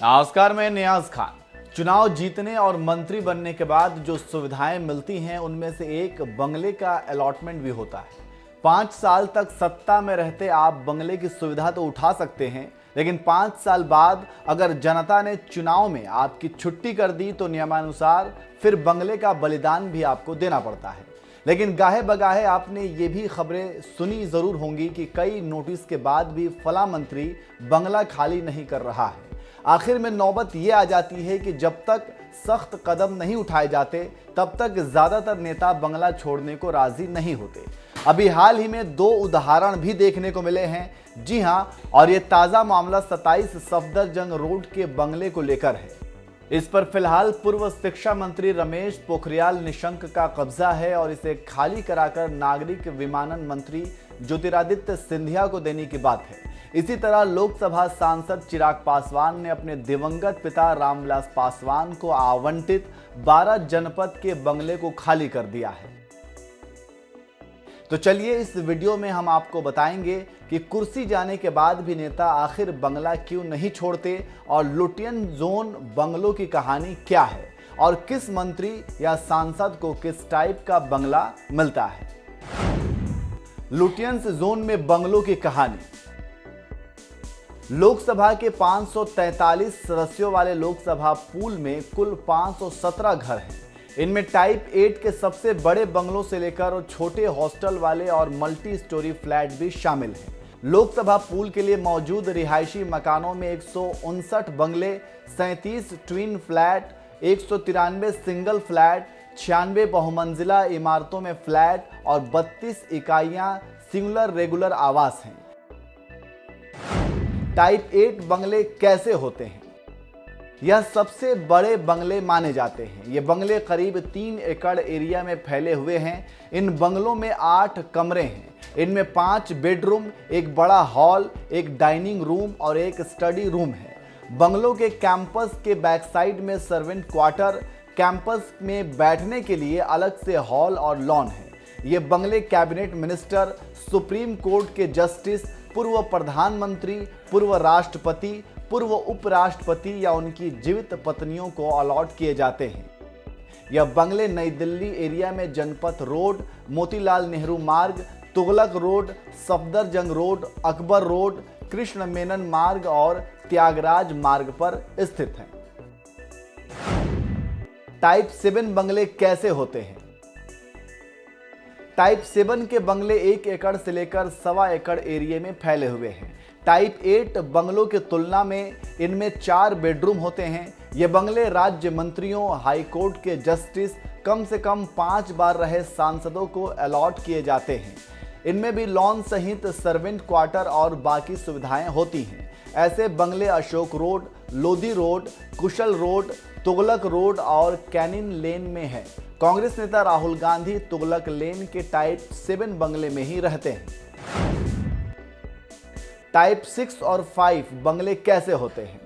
नमस्कार, मैं नियाज खान। चुनाव जीतने और मंत्री बनने के बाद जो सुविधाएं मिलती हैं उनमें से एक बंगले का अलॉटमेंट भी होता है। 5 साल तक सत्ता में रहते आप बंगले की सुविधा तो उठा सकते हैं, लेकिन 5 साल बाद अगर जनता ने चुनाव में आपकी छुट्टी कर दी तो नियमानुसार फिर बंगले का बलिदान भी आपको देना पड़ता है। लेकिन गाहे बगाहे आपने ये भी खबरें सुनी जरूर होंगी कि कई नोटिस के बाद भी फला मंत्री बंगला खाली नहीं कर रहा है। आखिर में नौबत ये आ जाती है कि जब तक सख्त कदम नहीं उठाए जाते तब तक ज्यादातर नेता बंगला छोड़ने को राजी नहीं होते। अभी हाल ही में 2 उदाहरण भी देखने को मिले हैं। जी हां, और ये ताजा मामला 27 सफदरजंग रोड के बंगले को लेकर है। इस पर फिलहाल पूर्व शिक्षा मंत्री रमेश पोखरियाल निशंक का कब्जा है और इसे खाली कराकर नागरिक विमानन मंत्री ज्योतिरादित्य सिंधिया को देने की बात है। इसी तरह लोकसभा सांसद चिराग पासवान ने अपने दिवंगत पिता रामविलास पासवान को आवंटित 12 जनपद के बंगले को खाली कर दिया है। तो चलिए इस वीडियो में हम आपको बताएंगे कि कुर्सी जाने के बाद भी नेता आखिर बंगला क्यों नहीं छोड़ते और लुटियन जोन बंगलों की कहानी क्या है और किस मंत्री या सांसद को किस टाइप का बंगला मिलता है। लुटियंस जोन में बंगलों की कहानी। लोकसभा के 543 सदस्यों वाले लोकसभा पूल में कुल 517 घर हैं। इनमें टाइप 8 के सबसे बड़े बंगलों से लेकर और छोटे हॉस्टल वाले और मल्टी स्टोरी फ्लैट भी शामिल हैं। लोकसभा पूल के लिए मौजूद रिहायशी मकानों में 159 बंगले, 37 ट्विन फ्लैट, 193 सिंगल फ्लैट, 96 बहुमंजिला इमारतों में फ्लैट और 32 इकाइयां सिंगुलर रेगुलर आवास हैं। टाइप 8 बंगले कैसे होते हैं? यह सबसे बड़े बंगले माने जाते हैं। ये बंगले करीब 3 एकड़ एरिया में फैले हुए हैं। इन बंगलों में 8 कमरे हैं। इनमें 5 बेडरूम, एक बड़ा हॉल, एक डाइनिंग रूम और एक स्टडी रूम है। बंगलों के कैंपस के बैक साइड में सर्वेंट क्वार्टर, कैंपस में बैठने के लिए अलग से हॉल और लॉन है। ये बंगले कैबिनेट मिनिस्टर, सुप्रीम कोर्ट के जस्टिस, पूर्व प्रधानमंत्री, पूर्व राष्ट्रपति, पूर्व उपराष्ट्रपति या उनकी जीवित पत्नियों को अलॉट किए जाते हैं। यह बंगले नई दिल्ली एरिया में जनपथ रोड, मोतीलाल नेहरू मार्ग, Tughlaq road, Safdarjung road, Akbar road, Krishna Menon मार्ग और त्यागराज मार्ग पर स्थित हैं। टाइप 7 बंगले कैसे होते हैं? टाइप 7 के बंगले 1 एकड़ से लेकर 1.25 एकड़ एरिया में फैले हुए हैं। टाइप 8 बंगलों की तुलना में इनमें 4 बेडरूम होते हैं। ये बंगले राज्य मंत्रियों, हाई कोर्ट के जस्टिस, कम से कम 5 बार रहे सांसदों को अलॉट किए जाते हैं। इनमें भी लॉन सहित सर्वेंट क्वार्टर और बाकी सुविधाएं होती हैं। ऐसे बंगले अशोक रोड, लोधी रोड, कुशल रोड, तुगलक रोड और कैनिन लेन में है। कांग्रेस नेता राहुल गांधी तुगलक लेन के टाइप 7 बंगले में ही रहते हैं। टाइप 6 और 5 बंगले कैसे होते हैं?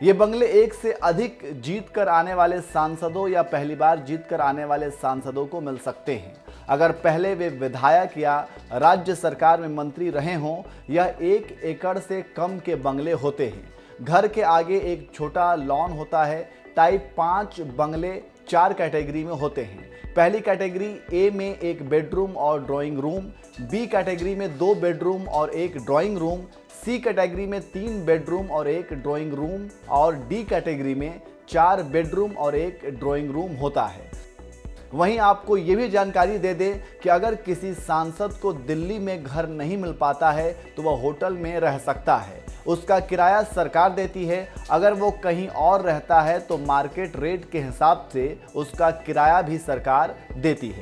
ये बंगले एक से अधिक जीत कर आने वाले सांसदों या पहली बार जीत कर आने वाले सांसदों को मिल सकते हैं। अगर पहले वे विधायक या राज्य सरकार में मंत्री रहे हों। यह 1 एकड़ से कम के बंगले होते हैं। घर के आगे एक छोटा लॉन होता है। टाइप 5 बंगले 4 कैटेगरी में होते हैं। पहली कैटेगरी ए में 1 बेडरूम और ड्राइंग रूम, बी कैटेगरी में 2 बेडरूम और 1 ड्राइंग रूम, सी कैटेगरी में 3 बेडरूम और 1 ड्राइंग रूम और डी कैटेगरी में 4 बेडरूम और 1 ड्राइंग रूम होता है। वहीं आपको ये भी जानकारी दे दें कि अगर किसी सांसद को दिल्ली में घर नहीं मिल पाता है तो वह होटल में रह सकता है। उसका किराया सरकार देती है। अगर वो कहीं और रहता है तो मार्केट रेट के हिसाब से उसका किराया भी सरकार देती है।